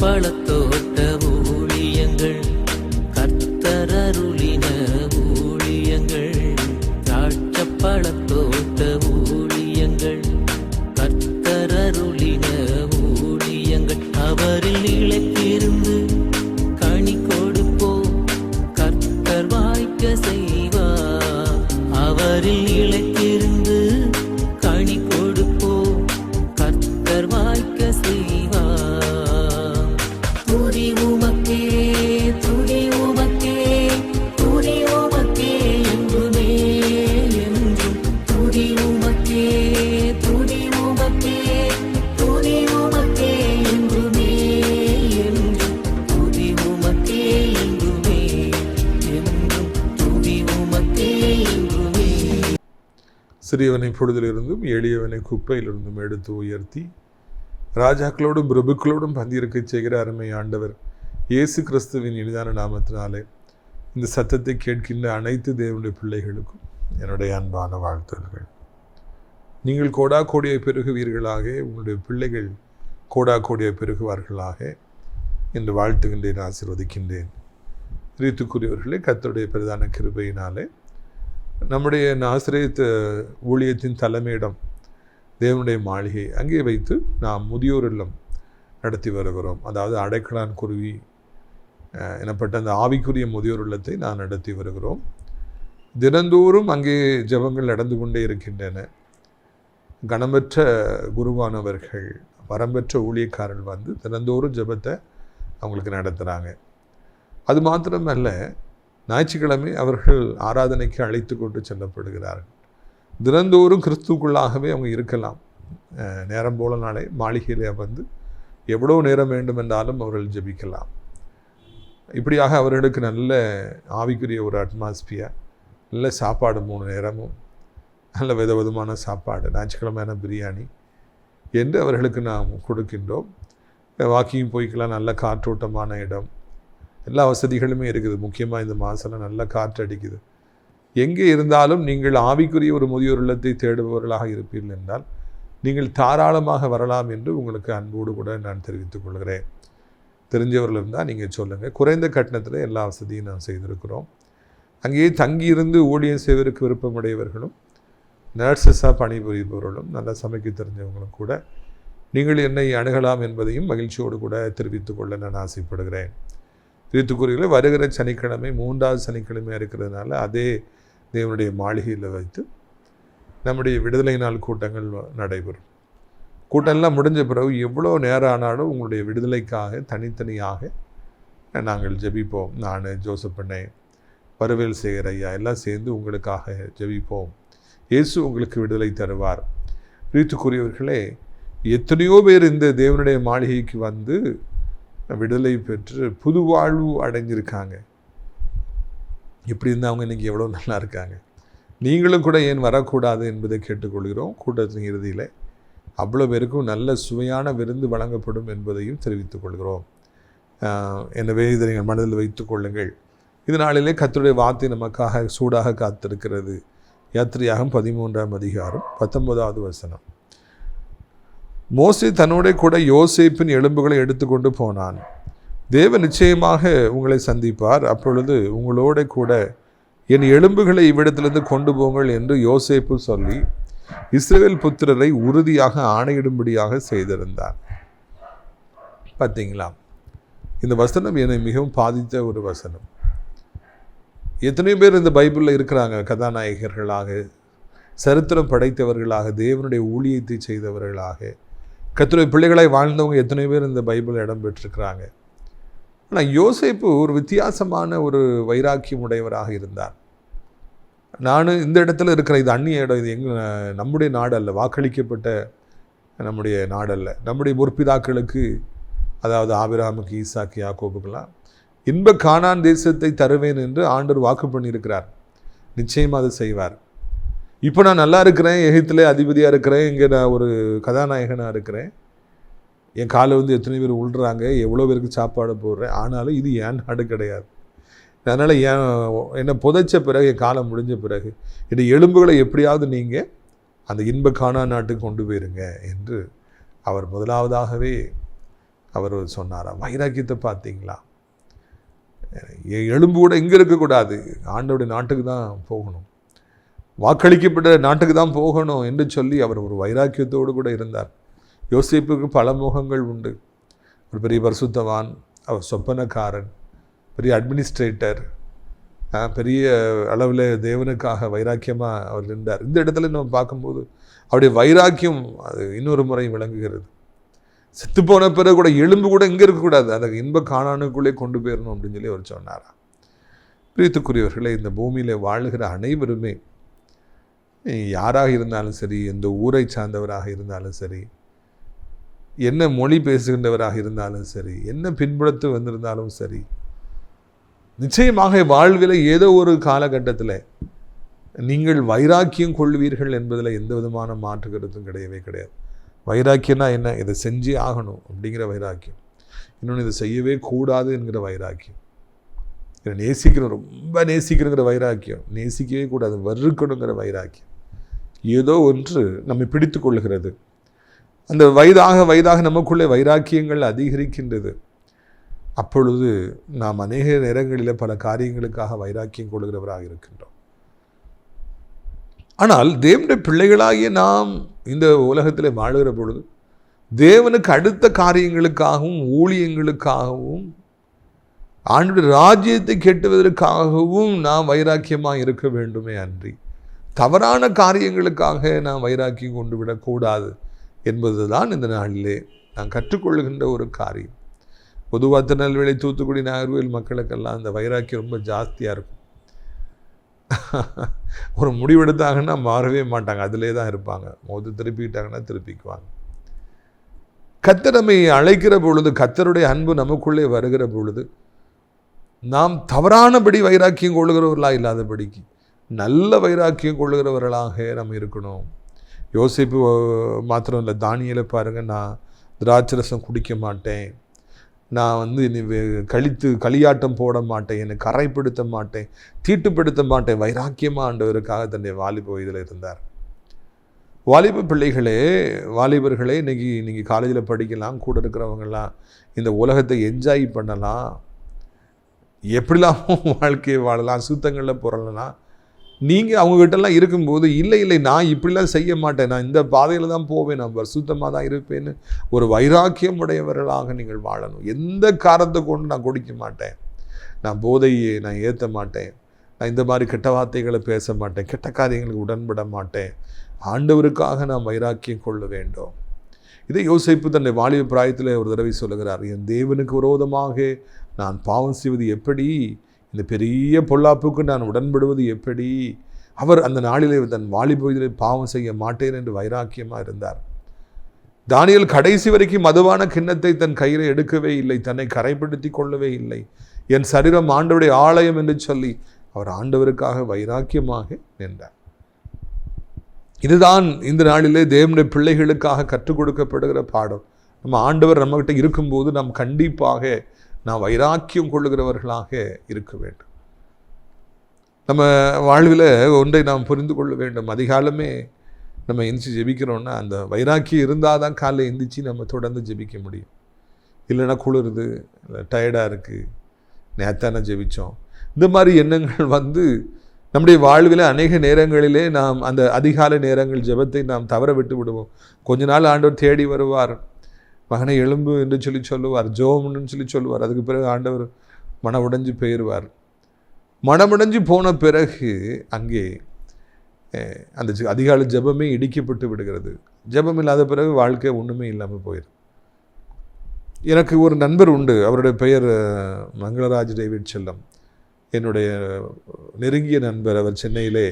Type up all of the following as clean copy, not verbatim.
பழத்தோட்ட ஊழியங்கள், கர்த்தர் அருளின ஊழியங்கள். திராட்சை பழத்தோட்ட ஊழியங்கள், கர்த்தர் அருளின ஊழியங்கள். அவரில் இழைத்திருந்து கனி கொடுப்போம், கர்த்தர் வாய்க்க செய்வார். அவரில் இழைத்திருந்து கனி கொடுப்போம், கர்த்தர் வாய்க்க செய்வார். துதி உமக்கே, துதி உமக்கே, துதி உமக்கே என்றுமே என்றும். துதி உமக்கே, துதி உமக்கே, துதி உமக்கே என்றுமே என்றும். துதி உமக்கே என்றுமே என்றும். துதி உமக்கே என்றுமே. சிறியவனை பொழுதிலிருந்தும் எளியவனை குப்பையிலிருந்தும் எடுத்து உயர்த்தி ராஜாக்களோடும் பிரபுக்களோடும் பந்தியிருக்க செய்கிற அருமை ஆண்டவர் இயேசு கிறிஸ்துவின் இனிதான நாமத்தினாலே இந்த சத்தத்தை கேட்கின்ற அனைத்து தேவனுடைய பிள்ளைகளுக்கும் என்னுடைய அன்பான வாழ்த்துக்கள். நீங்கள் கோடா கோடியை பெருகுவீர்களாக, உங்களுடைய பிள்ளைகள் கோடா கோடியை பெருகுவார்களாக என்று வாழ்த்துகின்றேன், ஆசீர்வதிக்கின்றேன். ரீத்துக்குரியவர்களே, கர்த்தருடைய பிரதான கிருபையினாலே நம்முடைய நாசரேத் ஊழியத்தின் தலைமையிடம் தேவனுடைய மாளிகை அங்கே வைத்து நாம் முதியோர் இல்லம் நடத்தி வருகிறோம். அதாவது அடைக்கலான் குருவி எனப்பட்ட அந்த ஆவிக்குரிய முதியோர் இல்லத்தை நான் நடத்தி வருகிறோம். தினந்தோறும் அங்கே ஜெபங்கள் நடந்து கொண்டே இருக்கின்றன. கனமற்ற குருவானவர்கள், வரம்பெற்ற ஊழியக்காரர்கள் வந்து தினந்தோறும் ஜெபத்தை அவங்களுக்கு நடத்துகிறாங்க. அது மாத்திரமல்ல, ஞாயிற்றுக்கிழமை அவர்கள் ஆராதனைக்கு அழைத்து கொண்டு செல்லப்படுகிறார்கள். தினந்தோறும் கிறிஸ்துக்குள்ளாகவே அவங்க இருக்கலாம். நேரம் போல நாளை மாளிகையிலே வந்து எவ்வளோ நேரம் வேண்டும் என்றாலும் அவர்கள் ஜெபிக்கலாம். இப்படியாக அவர்களுக்கு நல்ல ஆவிக்குரிய ஒரு அட்மாஸ்பியர், நல்ல சாப்பாடு 3 நேரமும் நல்ல விதவிதமான சாப்பாடு, ஞாயிற்றுக்கிழமையான பிரியாணி என்று அவர்களுக்கு நாம் கொடுக்கின்றோம். வாக்கிங் போய்க்கலாம், நல்ல காற்றோட்டமான இடம், எல்லா வசதிகளுமே இருக்குது. முக்கியமாக இந்த மாதம் நல்ல காற்று அடிக்குது. எங்கே இருந்தாலும் நீங்கள் ஆவிக்குரிய ஒரு முதியோர் இல்லத்தை தேடுபவர்களாக இருப்பீர்கள் என்றால் நீங்கள் தாராளமாக வரலாம் என்று உங்களுக்கு அன்போடு கூட நான் தெரிவித்துக் கொள்கிறேன். தெரிஞ்சவர்கள் இருந்தால் நீங்கள் சொல்லுங்கள். குறைந்த கட்டணத்தில் எல்லா வசதியும் நாம் செய்திருக்கிறோம். அங்கேயே தங்கியிருந்து ஊழியம் செய்வதற்கு விருப்பமுடையவர்களும், நர்சஸாக பணிபுரிபவர்களும், நல்லா சமைக்க தெரிஞ்சவங்களும் கூட நீங்கள் என்னை அணுகலாம் என்பதையும் மகிழ்ச்சியோடு கூட தெரிவித்துக் கொள்ள நான் ஆசைப்படுகிறேன். ரீத்துக்குரியவர்களே, வருகிற சனிக்கிழமை 3வது சனிக்கிழமையாக இருக்கிறதுனால அதே தேவனுடைய மாளிகையில் வைத்து நம்முடைய விடுதலை நாள் கூட்டங்கள் நடைபெறும். கூட்டம்லாம் முடிஞ்ச பிறகு எவ்வளோ நேரம் ஆனாலும் உங்களுடைய விடுதலைக்காக தனித்தனியாக நாங்கள் ஜெபிப்போம். நான், ஜோசப் அண்ணே, வரவேல் சேகர் ஐயா எல்லாம் சேர்ந்து உங்களுக்காக ஜெபிப்போம். இயேசு உங்களுக்கு விடுதலை தருவார். ரீத்துக்குரியவர்களே, எத்தனையோ பேர் இந்த தேவனுடைய மாளிகைக்கு வந்து விடுதலை பெற்று புது வாழ்வு அடைஞ்சிருக்காங்க. இப்படி இருந்தால் அவங்க இன்றைக்கி எவ்வளோ நல்லா இருக்காங்க. நீங்களும் கூட ஏன் வரக்கூடாது என்பதை கேட்டுக்கொள்கிறோம். கூட்டத்தின் இறுதியில் அவ்வளோ பேருக்கும் நல்ல சுவையான விருந்து வழங்கப்படும் என்பதையும் தெரிவித்துக் கொள்கிறோம். எனவே இதை நீங்கள் மனதில் வைத்து கொள்ளுங்கள். இது நாளிலே கர்த்தருடைய வார்த்தை நமக்காக சூடாக காத்திருக்கிறது. யாத்திரையாகம் 13ஆம் அதிகாரம் 19வது வசனம். மோசே தன்னோட கூட யோசேப்பின் எலும்புகளை எடுத்துக்கொண்டு போனான். தேவன் நிச்சயமாக உங்களை சந்திப்பார். அப்பொழுது உங்களோட கூட என் எலும்புகளை இவ்விடத்திலிருந்து கொண்டு போங்கள் என்று யோசேப்பு சொல்லி இஸ்ரவேல் புத்திரரை உறுதியாக ஆணையிடும்படியாக செய்திருந்தார். பார்த்தீங்களா, இந்த வசனம் என்னை மிகவும் பாதித்த ஒரு வசனம். எத்தனையோ பேர் இந்த பைபிளில் இருக்கிறாங்க, கதாநாயகர்களாக, சரித்திரம் படைத்தவர்களாக, தேவனுடைய ஊழியத்தை செய்தவர்களாக, கர்த்தருடைய பிள்ளைகளாய் வாழ்ந்தவங்க எத்தனை பேர் இந்த பைபிள் இடம் பெற்றிருக்கிறாங்க. ஆனால் யோசேப்பு ஒரு வித்தியாசமான ஒரு வைராக்கியம் உடையவராக இருந்தார். நான் இந்த இடத்துல இருக்கிற, இது அந்நிய இடம், இது நம்முடைய நாடு அல்ல, வாக்களிக்கப்பட்ட நம்முடைய நாடல்ல. நம்முடைய முற்பிதாக்களுக்கு, அதாவது ஆபிரகாமுக்கு, ஈசாக்கு, யாக்கோபுக்கெல்லாம் இன்ப கானான் தேசத்தை தருவேன் என்று ஆண்டவர் வாக்கு பண்ணியிருக்கிறார். நிச்சயமாக அதை செய்வார். இப்போ நான் நல்லா இருக்கிறேன், எகிப்திலே அதிபதியாக இருக்கிறேன், இங்கே நான் ஒரு கதாநாயகனாக இருக்கிறேன், என் காலை வந்து எத்தனை பேர் உள்றாங்க, எவ்வளோ பேருக்கு சாப்பாடு போடுறேன், ஆனாலும் இது என் நாடு கிடையாது. அதனால் என்னை புதைச்ச பிறகு, என் காலம் முடிஞ்ச பிறகு என்னுடைய எலும்புகளை எப்படியாவது நீங்கள் அந்த இன்ப கானா நாட்டுக்கு கொண்டு போயிருங்க என்று அவர் முதலாவதாகவே அவர் சொன்னாராம், வைராக்கியத்தை பார்த்தீங்களா, எலும்பு கூட இங்கே இருக்கக்கூடாது, ஆண்டவருடைய நாட்டுக்கு தான் போகணும், வாக்களிக்கப்பட்ட நாட்டுக்கு தான் போகணும் என்று சொல்லி அவர் ஒரு வைராக்கியத்தோடு கூட இருந்தார். யோசேப்புக்கு பல முகங்கள் உண்டு. ஒரு பெரிய பரிசுத்தவான், அவர் சொப்பனக்காரன், பெரிய அட்மினிஸ்ட்ரேட்டர், பெரிய அளவில் தேவனுக்காக வைராக்கியமாக அவர் இருந்தார். இந்த இடத்துல நம்ம பார்க்கும்போது அவருடைய வைராக்கியம் அது இன்னொரு முறை விளங்குகிறது. செத்து போன பிறகு கூட எலும்பு கூட இங்கே இருக்கக்கூடாது, அதை இன்ப காணானுக்குள்ளே கொண்டு போயிடணும் அப்படின்னு சொல்லி அவர் சொன்னாரா. பிரியத்துக்குரியவர்களே, இந்த பூமியில் வாழுகிற அனைவருமே யாராக இருந்தாலும் சரி, எந்த ஊரை சார்ந்தவராக இருந்தாலும் சரி, என்ன மொழி பேசுகின்றவராக இருந்தாலும் சரி, என்ன பின்புலத்து வந்திருந்தாலும் சரி, நிச்சயமாக வாழ்வில் ஏதோ ஒரு காலகட்டத்தில் நீங்கள் வைராக்கியம் கொள்வீர்கள் என்பதில் எந்த விதமான மாற்று கருத்தும் கிடையவே கிடையாது. வைராக்கியம்னா என்ன? இதை செஞ்சே ஆகணும் அப்படிங்கிற வைராக்கியம், இன்னொன்று இதை செய்யவே கூடாது என்கிற வைராக்கியம், இதை நேசிக்கணும், ரொம்ப நேசிக்கணுங்கிற வைராக்கியம், நேசிக்கவே கூடாது வெறுக்கணுங்கிற வைராக்கியம், ஏதோ ஒன்று நம்மை பிடித்து கொள்ளுகிறது. அந்த வயதாக நமக்குள்ளே வைராக்கியங்கள் அதிகரிக்கின்றது. அப்பொழுது நாம் அநேக நேரங்களில் பல காரியங்களுக்காக வைராக்கியம் கொள்கிறவராக இருக்கின்றோம். ஆனால் தேவனுடைய பிள்ளைகளாகிய நாம் இந்த உலகத்தில் வாழுகிற பொழுது தேவனுக்கு அடுத்த காரியங்களுக்காகவும் ஊழியங்களுக்காகவும் ஆண்டவருடைய ராஜ்யத்தை கெட்டுவதற்காகவும் நாம் வைராக்கியமாக இருக்க வேண்டுமே அன்றி தவறான காரியங்களுக்காக நாம் வைராக்கியம் கொண்டு விடக்கூடாது என்பதுதான் இந்த நாளிலே நான் கற்றுக்கொள்ளுகின்ற ஒரு காரியம். பொதுவாக திருநெல்வேலி, தூத்துக்குடி, நாகர்கோவில் மக்களுக்கெல்லாம் அந்த வைராக்கியம் ரொம்ப ஜாஸ்தியாக இருக்கும். ஒரு முடிவெடுத்தாங்கன்னா மாறவே மாட்டாங்க, அதிலே தான் இருப்பாங்க. திருப்பிக்கிட்டாங்கன்னா திருப்பிக்குவாங்க. கர்த்தர் நம்மை அழைக்கிற பொழுது, கர்த்தருடைய அன்பு நமக்குள்ளே வருகிற பொழுது நாம் தவறானபடி வைராக்கியம் கொள்ளுகிறவர்களாக இல்லாதபடிக்கு நல்ல வைராக்கியம் கொள்ளுகிறவர்களாக நம்ம இருக்கணும். யோசேப்பு மாத்திரம் இல்லை, தானியேலை பாருங்கள், நான் திராட்சரசம் குடிக்க மாட்டேன், நான் களியாட்டம் போட மாட்டேன், என்னை கரைப்படுத்த மாட்டேன், தீட்டுப்படுத்த மாட்டேன், வைராக்கியமாக ஆண்டவருக்காக தன்னுடைய வாலிப வயதில் இருந்தார். வாலிப பிள்ளைகளே, வாலிபர்களே, இன்றைக்கி நீங்கள் காலேஜில் படிக்கலாம், கூட இருக்கிறவங்கெல்லாம் இந்த உலகத்தை என்ஜாய் பண்ணலாம், எப்படிலாம் வாழ்க்கையை வாழலாம், சுத்தங்களில் புரளலாம். நீங்கள் அவங்ககிட்டலாம் இருக்கும்போது இல்லை நான் இப்படிலாம் செய்ய மாட்டேன், நான் இந்த பாதையில் தான் போவேன், நான் சுத்தமாக தான் இருப்பேன்னு ஒரு வைராக்கியம் உடையவர்களாக நீங்கள் வாழணும். எந்த காரணத்தை கொண்டு நான் குடிக்க மாட்டேன், நான் போதையை நான் ஏற்ற மாட்டேன், நான் இந்த மாதிரி கெட்ட வார்த்தைகளை பேச மாட்டேன், கெட்ட காரியங்களுக்கு உடன்பட மாட்டேன், ஆண்டவருக்காக நான் வைராக்கியம் கொள்ள வேண்டும். இதை யோசிப்பு தன்னுடைய வாலிப பிராயத்தில் ஒரு தடவை சொல்லுகிறார், என் தேவனுக்கு விரோதமாக நான் பாவம் செய்வது எப்படி, இந்த பெரிய பொல்லாப்புக்கு நான் உடன்படுவது எப்படி. அவர் அந்த நாளிலே தன் வாலிப பாவம் செய்ய மாட்டேன் என்று வைராக்கியமாக இருந்தார். தானியேல் கடைசி வரைக்கும் மதுவான கிண்ணத்தை தன் கையில் எடுக்கவே இல்லை, தன்னை கரைப்படுத்தி கொள்ளவே இல்லை. என் சரீரம் ஆண்டவருடைய ஆலயம் என்று சொல்லி அவர் ஆண்டவருக்காக வைராக்கியமாக நின்றார். இதுதான் இந்த நாளிலே தேவனுடைய பிள்ளைகளுக்காக கற்றுக் கொடுக்கப்படுகிற பாடம். நம்ம ஆண்டவர் நம்மகிட்ட இருக்கும்போது நாம் கண்டிப்பாக நாம் வைராக்கியம் கொள்ளுகிறவர்களாக இருக்க வேண்டும். நம்ம வாழ்வில் ஒன்றை நாம் புரிந்து கொள்ள வேண்டும். அதிகாலமே நம்ம எந்திரிச்சு ஜெபிக்கிறோன்னா அந்த வைராக்கியம் இருந்தால் தான் காலையில் எந்திரிச்சு நம்ம தொடர்ந்து ஜெபிக்க முடியும். இல்லைன்னா குளிருது, இல்லை டயர்டாக இருக்குது, நேத்தான ஜெபித்தோம், இந்த மாதிரி எண்ணங்கள் நம்முடைய வாழ்வில் அநேக நேரங்களிலே நாம் அந்த அதிகாலை நேரங்கள் ஜெபத்தை நாம் தவற விட்டு விடுவோம். கொஞ்ச நாள் ஆண்டவர் தேடி வருவார், மகனை எழும்பு என்று சொல்லி சொல்லுவார், ஜோம்னு சொல்லி சொல்லுவார். அதுக்கு பிறகு ஆண்டவர் மனமுடைஞ்சு போயிடுவார். மனமுடைஞ்சு போன பிறகு அங்கே அந்த அதிகாலை ஜெபமே இடிக்கப்பட்டு விடுகிறது. ஜெபம் இல்லாத பிறகு வாழ்க்கை ஒன்றுமே இல்லாமல் போயிடும். எனக்கு ஒரு நண்பர் உண்டு, அவருடைய பெயர் மங்களராஜ் டேவிட் செல்லம், என்னுடைய நெருங்கிய நண்பர். அவர் சென்னையிலே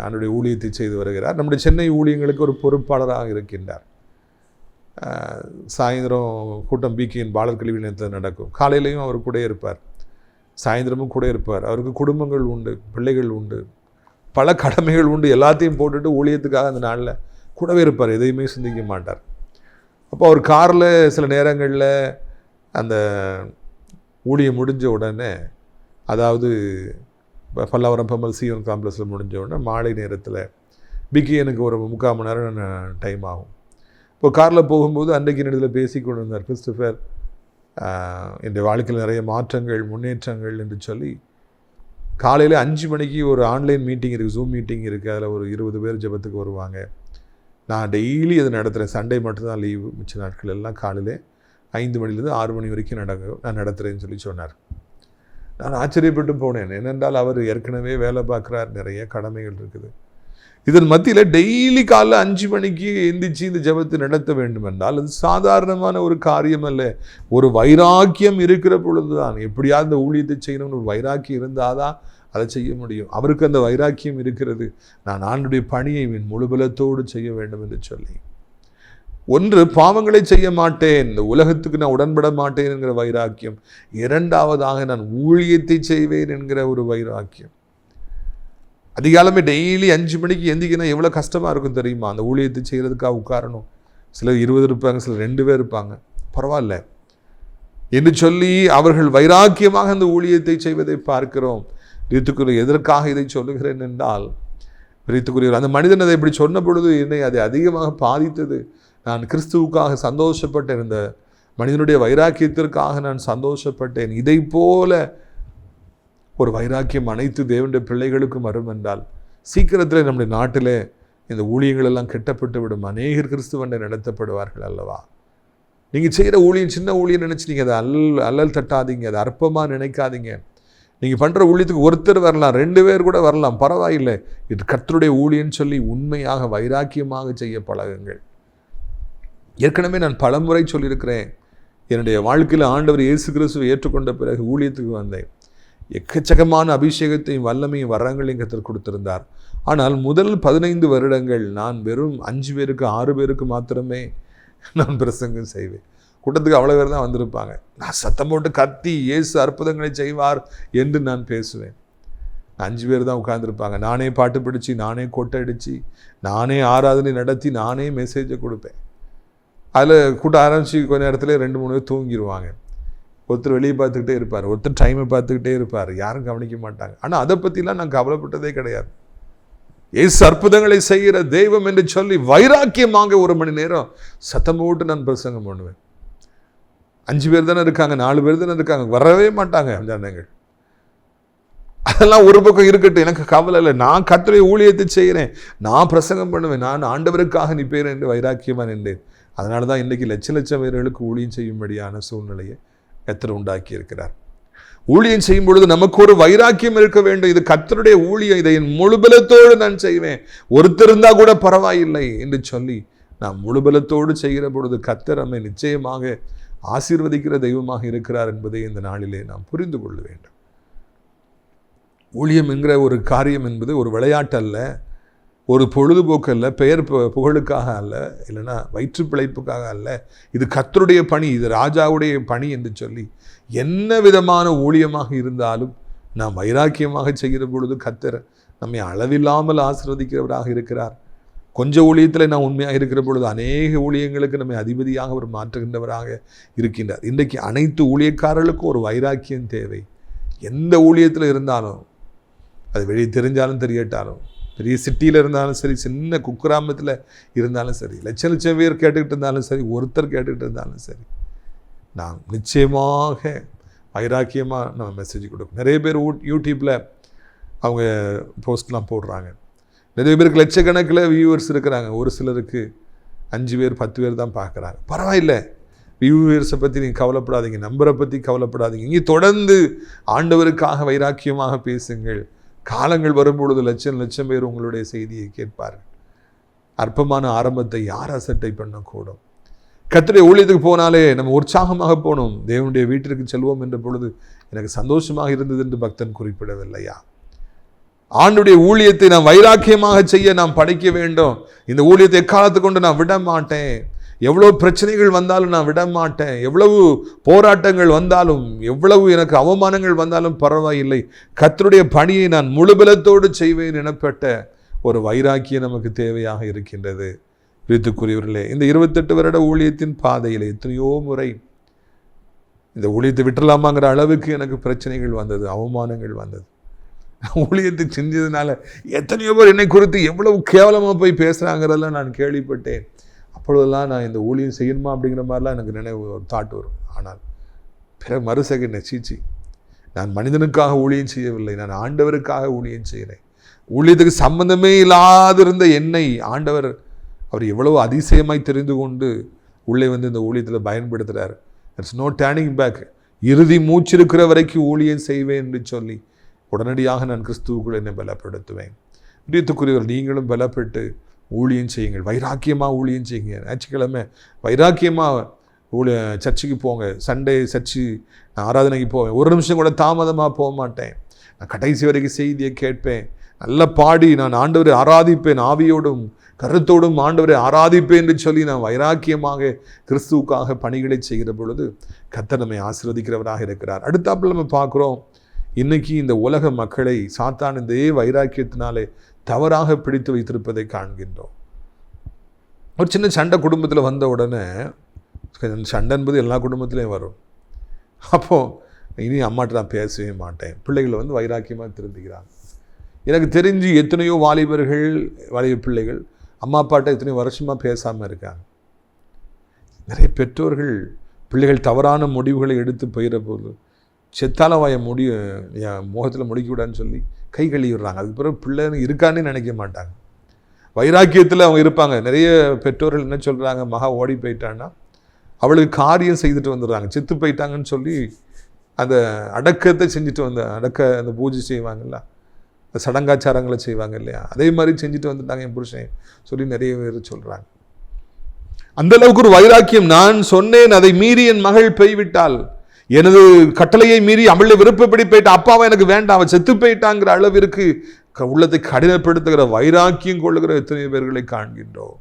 அவனுடைய ஊழியத்தை செய்து வருகிறார். நம்முடைய சென்னை ஊழியங்களுக்கு ஒரு பொறுப்பாளராக இருக்கின்றார். சாயந்தரம் கூட்டம் பிகேயின் பாலர் கல்வி நிலையத்தில் நடக்கும். காலையிலையும் அவர் கூட இருப்பார், சாயந்தரமும் கூட இருப்பார். அவருக்கு குடும்பங்கள் உண்டு, பிள்ளைகள் உண்டு, பல கடமைகள் உண்டு. எல்லாத்தையும் போட்டுட்டு ஊழியத்துக்காக அந்த நாளில் கூடவே இருப்பார், எதையுமே சிந்திக்க மாட்டார். அப்போ அவர் காரில் சில நேரங்களில் அந்த ஊழியம் முடிஞ்ச உடனே, அதாவது பல்லாவரம் பம்மல் சிஎன் காம்ப்ளெக்ஸில் முடிஞ்ச உடனே மாலை நேரத்தில் பிகேனுக்கு ஒரு 3/4 மணி நேரம் டைம் ஆகும். இப்போ காரில் போகும்போது அன்றைக்கு நேரத்தில் பேசி கொண்டு இருந்தார் கிறிஸ்டோபர், என்னுடைய வாழ்க்கையில் நிறைய மாற்றங்கள் முன்னேற்றங்கள் என்று சொல்லி. காலையில் 5 மணிக்கு ஒரு ஆன்லைன் மீட்டிங் இருக்குது, ஜூம் மீட்டிங் இருக்குது. அதில் ஒரு 20 பேர் ஜெபத்துக்கு வருவாங்க. நான் டெய்லி அதை நடத்துகிறேன். சண்டே மட்டும்தான் லீவு, மிச்ச நாட்கள் எல்லாம் காலையில் 5 மணிலேருந்து 6 மணி வரைக்கும் நான் நடத்துகிறேன்னு சொல்லி சொன்னார். நான் ஆச்சரியப்பட்டு போனேன். ஏனென்றால் அவர் ஏற்கனவே வேலை பார்க்குறார், நிறைய கடமைகள் இருக்குது. இதன் மத்தியில் டெய்லி காலைல 5 மணிக்கு எந்திரிச்சு இந்த ஜெபத்தை நடத்த வேண்டும் என்றால் அது சாதாரணமான ஒரு காரியம் அல்ல. ஒரு வைராக்கியம் இருக்கிற பொழுதுதான், எப்படியாவது இந்த ஊழியத்தை செய்யணும்னு ஒரு வைராக்கியம் இருந்தாதான் அதை செய்ய முடியும். அவருக்கு அந்த வைராக்கியம் இருக்கிறது. நான் ஆண்டுடைய பணியை முழுபலத்தோடு செய்ய வேண்டும் என்று சொல்லி. ஒன்று, பாவங்களை செய்ய மாட்டேன், இந்த உலகத்துக்கு நான் உடன்பட மாட்டேன் என்கிற வைராக்கியம். இரண்டாவதாக, நான் ஊழியத்தை செய்வேன் என்கிற ஒரு வைராக்கியம். அதிகாலமே டெய்லி 5 மணிக்கு எந்திக்கணும் எவ்வளோ கஷ்டமாக இருக்கும் தெரியுமா? அந்த ஊழியத்தை செய்கிறதுக்காக உட்காரணும். சிலர் 20 இருப்பாங்க, சிலர் 2 பேர் இருப்பாங்க. பரவாயில்ல என்று சொல்லி அவர்கள் வைராக்கியமாக அந்த ஊழியத்தை செய்வதை பார்க்கிறோம். பிரித்துக்குரிய எதற்காக இதை சொல்லுகிறேன் என்றால், பிரித்துக்குரிய அந்த மனிதன் அதை இப்படி சொன்ன பொழுது என்னை அதை அதிகமாக பாதித்தது. நான் கிறிஸ்துவுக்காக சந்தோஷப்பட்டேன், இந்த மனிதனுடைய வைராக்கியத்திற்காக நான் சந்தோஷப்பட்டேன். இதை போல ஒரு வைராக்கியம் அனைத்து தேவனுடைய பிள்ளைகளுக்கும் வரும் என்றால் சீக்கிரத்தில் நம்முடைய நாட்டிலே இந்த ஊழியங்கள் எல்லாம் கெட்டப்பட்டு விடும். அநேகர் கிறிஸ்துவண்டை நடத்தப்படுவார்கள் அல்லவா? நீங்கள் செய்கிற ஊழியம் சின்ன ஊழியம் நினச்சி நீங்கள் அதை அல்லல் தட்டாதீங்க, அதை அற்பமாக நினைக்காதீங்க. நீங்கள் பண்ணுற ஊழியத்துக்கு ஒருத்தர் வரலாம், 2 பேர் கூட வரலாம், பரவாயில்லை. இது கர்த்தருடைய ஊழியன்னு சொல்லி உண்மையாக வைராக்கியமாக செய்ய பழகுங்கள். ஏற்கனவே நான் பலமுறை சொல்லியிருக்கிறேன், என்னுடைய வாழ்க்கையில் ஆண்டவர் இயேசு கிறிஸ்துவை ஏற்றுக்கொண்ட பிறகு ஊழியத்துக்கு வந்தேன். எக்கச்சக்கமான அபிஷேகத்தையும் வல்லமையும் வரங்களையும் கர்த்தர் கொடுத்திருந்தார். ஆனால் முதல் 15 வருடங்கள் நான் வெறும் 5 பேருக்கு 6 பேருக்கு மாத்திரமே நான் பிரசங்கம் செய்வேன். கூட்டத்துக்கு அவ்வளோ பேர் தான் வந்திருப்பாங்க. நான் சத்தம் போட்டு கத்தி இயேசு அற்புதங்களை செய்வார் என்று நான் பேசுவேன். 5 பேர் தான் உட்கார்ந்துருப்பாங்க. நானே பாட்டு பிடிச்சி, நானே கொட்டை அடித்து, நானே ஆராதனை நடத்தி, நானே மெசேஜை கொடுப்பேன். அதில் கூட்டம் ஆரம்பித்து கொஞ்ச நேரத்தில் 2-3 பேர் தூங்கிடுவாங்க. ஒருத்தர் வெளியே பார்த்துக்கிட்டே இருப்பார், ஒருத்தர் டைமை பார்த்துக்கிட்டே இருப்பார், யாரும் கவனிக்க மாட்டாங்க. ஆனால் அதை பற்றிலாம் நான் கவலைப்பட்டதே கிடையாது. இயேசு அற்புதங்களை செய்கிற தெய்வம் என்று சொல்லி வைராக்கியமாக 1 மணி நேரம் சத்தம் போட்டு நான் பிரசங்கம் பண்ணுவேன். 5 பேர் தானே இருக்காங்க, 4 பேர் தானே இருக்காங்க, வரவே மாட்டாங்க ஜனங்கள். அதெல்லாம் ஒரு பக்கம் இருக்கட்டும், எனக்கு கவலை இல்லை. நான் கர்த்தருடைய ஊழியத்தை செய்கிறேன், நான் பிரசங்கம் பண்ணுவேன், நான் ஆண்டவருக்காக நிற்பேன் என்று வைராக்கியமாக நின்றேன். அதனால தான் இன்றைக்கி லட்சம் பேர்களுக்கு ஊழியம் செய்யும்படியான சூழ்நிலையை கர்த்தர் உண்டாக்கி இருக்கிறார். ஊழியம் செய்யும் பொழுது நமக்கு ஒரு வைராக்கியம் இருக்க வேண்டும். இது கர்த்தருடைய ஊழியம், இதை என் முழுபலத்தோடு நான் செய்வேன், ஒருத்தர் இருந்தால் கூட பரவாயில்லை என்று சொல்லி நாம் முழுபலத்தோடு செய்கிற பொழுது கர்த்தர் நம்மை நிச்சயமாக ஆசீர்வதிக்கிற தெய்வமாக இருக்கிறார் என்பதை இந்த நாளிலே நாம் புரிந்து கொள்ள வேண்டும். ஊழியம் என்கிற ஒரு காரியம் என்பது ஒரு விளையாட்டு அல்ல, ஒரு பொழுதுபோக்கு அல்ல, பெயர் புகழுக்காக அல்ல, இல்லைன்னா வயிற்று பிழைப்புக்காக அல்ல. இது கர்த்தருடைய பணி, இது ராஜாவுடைய பணி என்று சொல்லி என்ன விதமான ஊழியமாக இருந்தாலும் நாம் வைராக்கியமாக செய்கிற பொழுது கர்த்தர் நம்மை அளவில்லாமல் ஆசீர்வதிக்கிறவராக இருக்கிறார். கொஞ்சம் ஊழியத்தில் நான் உண்மையாக இருக்கிற பொழுது அநேக ஊழியங்களுக்கு நம்மை அதிபதியாக அவர் மாற்றுகின்றவராக இருக்கின்றார். இன்றைக்கு அனைத்து ஊழியக்காரர்களுக்கும் ஒரு வைராக்கியம் தேவை. எந்த ஊழியத்தில் இருந்தாலும், அது வெளியே தெரிஞ்சாலும் தெரியட்டாலும், பெரிய சிட்டியில் இருந்தாலும் சரி, சின்ன குக்கிராமத்தில் இருந்தாலும் சரி, லட்சம் பேர் கேட்டுக்கிட்டு இருந்தாலும் சரி, ஒருத்தர் கேட்டுக்கிட்டு இருந்தாலும் சரி, நாம் நிச்சயமாக வைராக்கியமாக நம்ம மெசேஜ் கொடுக்கணும். நிறைய பேர் யூடியூப்பில் அவங்க போஸ்ட்லாம் போடுறாங்க. நிறைய பேருக்கு லட்சக்கணக்கில் வியூவர்ஸ் இருக்கிறாங்க. ஒரு சிலருக்கு 5 பேர் 10 பேர் தான் பார்க்குறாங்க. பரவாயில்லை, வியூவர்ஸை பற்றி நீங்கள் கவலைப்படாதீங்க, நம்பரை பற்றி கவலைப்படாதீங்க. இங்கே தொடர்ந்து ஆண்டவருக்காக வைராக்கியமாக பேசுங்கள். காலங்கள் வரும்பொழுது லட்சம் பேர் உங்களுடைய செய்தியை கேட்பார்கள். அற்பமான ஆரம்பத்தை யார் அசட்டை பண்ணக்கூடும்? கர்த்தருடைய ஊழியத்துக்கு போனாலே நம்ம உற்சாகமாக போகணும். தேவனுடைய வீட்டிற்கு செல்வோம் என்ற பொழுது எனக்கு சந்தோஷமாக இருந்தது என்று பக்தன் குறிப்பிடவில்லையா? ஆண்டுடைய ஊழியத்தை நாம் வைராக்கியமாக செய்ய நாம் படைக்க வேண்டும். இந்த ஊழியத்தை எக்காலத்து கொண்டு நான் விட மாட்டேன். எவ்வளவு பிரச்சனைகள் வந்தாலும் நான் விட மாட்டேன். எவ்வளவு போராட்டங்கள் வந்தாலும், எவ்வளவு எனக்கு அவமானங்கள் வந்தாலும் பரவாயில்லை, கர்த்தருடைய பணியை நான் முழுபலத்தோடு செய்வேன் எனப்பட்ட ஒரு வைராக்கியம் நமக்கு தேவையாக இருக்கின்றது. பிரித்துக்குரியவர்களே, இந்த 28 வருட ஊழியத்தின் பாதையில் எத்தனையோ முறை இந்த ஊழியத்தை விட்டுலாமாங்கிற அளவுக்கு எனக்கு பிரச்சனைகள் வந்தது, அவமானங்கள் வந்தது. ஊழியத்தை செஞ்சதுனால எத்தனையோ பேர் என்னை குறித்து எவ்வளவு கேவலமாக போய் பேசுகிறாங்கிறதெல்லாம் நான் கேள்விப்பட்டேன். அப்போ அப்பொழுதெல்லாம் நான் இந்த ஊழியம் செய்யணுமா அப்படிங்கிற மாதிரிலாம் எனக்கு நினைவு ஒரு தாட் வரும். ஆனால் பிற மறு செகண்ட் சீச்சி, நான் மனிதனுக்காக ஊழியம் செய்யவில்லை, நான் ஆண்டவருக்காக ஊழியம் செய்கிறேன். ஊழியத்துக்கு சம்பந்தமே இல்லாதிருந்த என்னை ஆண்டவர் அவர் எவ்வளவு அதிசயமாய் தெரிந்து கொண்டு உள்ளே வந்து இந்த ஊழியத்தில் பயன்படுத்துகிறார். It's no turning back. இறுதி மூச்சிருக்கிற வரைக்கும் ஊழியம் செய்வேன் என்று சொல்லி உடனடியாக நான் கிறிஸ்துவுக்குள் என்னை பலப்படுத்துவேன். பிரியத்துக்குரியவர், நீங்களும் பலப்பட்டு ஊழியம் செய்யுங்கள். வைராக்கியமாக ஊழியம் செய்யுங்க. ஞாயிற்றுக்கிழமை வைராக்கியமாக சர்ச்சுக்கு போங்க. சண்டே சர்ச்சு நான் ஆராதனைக்கு போவேன். ஒரு நிமிஷம் கூட தாமதமாக போக மாட்டேன். நான் கடைசி வரைக்கும் செய்தியை கேட்பேன். நல்லா பாடி நான் ஆண்டவரை ஆராதிப்பேன். ஆவியோடும் கருத்தோடும் ஆண்டவரை ஆராதிப்பேன் என்று சொல்லி நான் வைராக்கியமாக கிறிஸ்துவுக்காக பணிகளை செய்கிற பொழுது கர்த்தர் நம்மை ஆசீர்வதிக்கிறவராக இருக்கிறார். அடுத்தாப்புல நம்ம பார்க்குறோம், இன்னைக்கு இந்த உலக மக்களை சாத்தான் இந்த வைராக்கியத்தினாலே தவறாக பிடித்து வைத்திருப்பதை காண்கின்றோம். ஒரு சின்ன சண்டை குடும்பத்தில் வந்த உடனே, சண்டை என்பது எல்லா குடும்பத்திலையும் வரும். அப்போது இனி அம்மாட்ட நான் பேசவே மாட்டேன். பிள்ளைகளை வந்து வைராக்கியமாக திரும்பிக்கிறாங்க. எனக்கு தெரிஞ்சு எத்தனையோ வாலிப பிள்ளைகள் அம்மா அப்பாட்ட எத்தனையோ வருஷமாக பேசாமல் இருக்காங்க. நிறைய பெற்றோர்கள் பிள்ளைகள் தவறான முடிவுகளை எடுத்து போயிட போது செத்தால வாய என் முகத்தில் முடிக்கக்கூடாதுன்னு சொல்லி கை கழுவி விடுறாங்க. அதுக்கு பிறகு பிள்ளைன்னு இருக்கானே நினைக்க மாட்டாங்க. வைராக்கியத்தில் அவங்க இருப்பாங்க. நிறைய பெற்றோர்கள் என்ன சொல்கிறாங்க, மகா ஓடி போயிட்டான்னா அவளுக்கு காரியம் செய்துட்டு வந்துடுறாங்க. செத்து போயிட்டாங்கன்னு சொல்லி அந்த அடக்கத்தை செஞ்சுட்டு அந்த பூஜை செய்வாங்கல்ல, இந்த சடங்காச்சாரங்களை செய்வாங்க இல்லையா, அதே மாதிரி செஞ்சுட்டு வந்துட்டாங்க என் புருஷன் சொல்லி நிறைய பேர் சொல்கிறாங்க. அந்த அளவுக்கு ஒரு வைராக்கியம். நான் சொன்னேன், அதை மீறி என் மகள் போய்விட்டால், எனது கட்டளையை மீறி அவளை விருப்பப்படி போயிட்டு அப்பாவை எனக்கு வேண்டாம், அவன் செத்து போயிட்டாங்கிற அளவிற்கு உள்ளத்தை கடினப்படுத்துகிற வைராக்கியம் கொள்ளுகிற எத்தனை பேர்களை காண்கின்றோம்.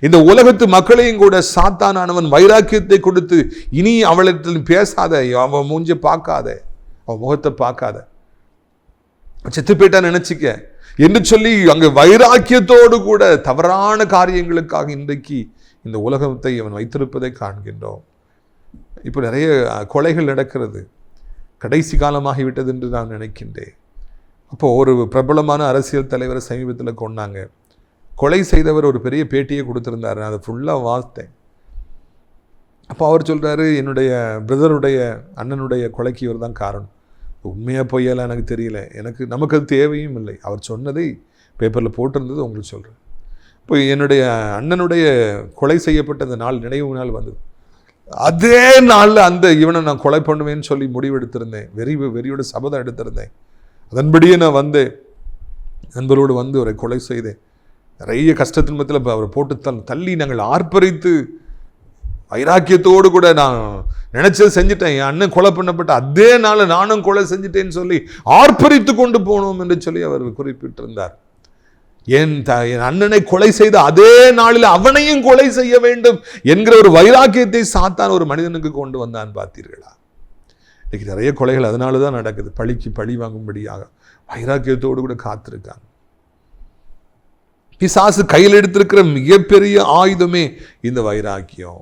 இந்த உலகத்து மக்களையும் கூட சாத்தானவன் வைராக்கியத்தை கொடுத்து, இனி அவளிடத்தில் பேசாத, அவன் மூஞ்ச பார்க்காத, அவன் முகத்தை பார்க்காத, செத்து போயிட்டான்னு நினைச்சிக்க என்று சொல்லி அங்கு வைராக்கியத்தோடு கூட தவறான காரியங்களுக்காக இன்றைக்கு இந்த உலகத்தை அவன் வைத்திருப்பதை காண்கின்றோம். இப்போ நிறைய கொலைகள் நடக்கிறது. கடைசி காலமாகிவிட்டது என்று நான் நினைக்கின்றேன். அப்போது ஒரு பிரபலமான அரசியல் தலைவரை சமீபத்தில் கொண்டாங்க. கொலை செய்தவர் ஒரு பெரிய பேட்டியை கொடுத்துருந்தார். நான் அதை ஃபுல்லாக வாசித்தேன். அப்போ அவர் சொல்கிறாரு, என்னுடைய பிரதருடைய அண்ணனுடைய கொலைக்கு இவர் தான் காரணம். உண்மையாக பொய்யெல்லாம் எனக்கு தெரியல, நமக்கு அது தேவையும் இல்லை. அவர் சொன்னதை பேப்பரில் போட்டிருந்தது உங்களுக்கு சொல்கிறேன். இப்போ என்னுடைய அண்ணனுடைய கொலை செய்யப்பட்ட அந்த நாள் நினைவு நாள் வந்தது. அதே நாளில் இவனை நான் கொலை பண்ணுவேன்னு சொல்லி முடிவெடுத்திருந்தேன். வெறியோட சபதம் எடுத்திருந்தேன். அதன்படியே நான் வந்தேன். நண்பரோடு வந்து அவரை கொலை செய்தேன். நிறைய கஷ்டத்தின் மத்தியில் அவரை போட்டு தள்ளி நாங்கள் ஆர்ப்பரித்து வைராக்கியத்தோடு கூட நான் நினைச்சது செஞ்சுட்டேன். என் அண்ணன் கொலை பண்ணப்பட்ட அதே நாள் நானும் கொலை செஞ்சுட்டேன்னு சொல்லி ஆர்ப்பரித்து கொண்டு போனோம் என்று சொல்லி அவர் குறிப்பிட்டிருந்தார். என் அண்ணனை கொலை செய்த அதே நாளில் அவனையும் கொலை செய்ய வேண்டும் என்கிற ஒரு வைராக்கியத்தை சாத்தான் ஒரு மனிதனுக்கு கொண்டு வந்தான். பார்த்தீர்களா? இன்னைக்கு நிறைய கொலைகள் அதனால தான் நடக்குது. பழிக்கு பழி வாங்கும்படியாக வைராக்கியத்தோடு கூட காத்திருக்காங்க. பிசாசு கையில் எடுத்திருக்கிற மிகப்பெரிய ஆயுதமே இந்த வைராக்கியம்.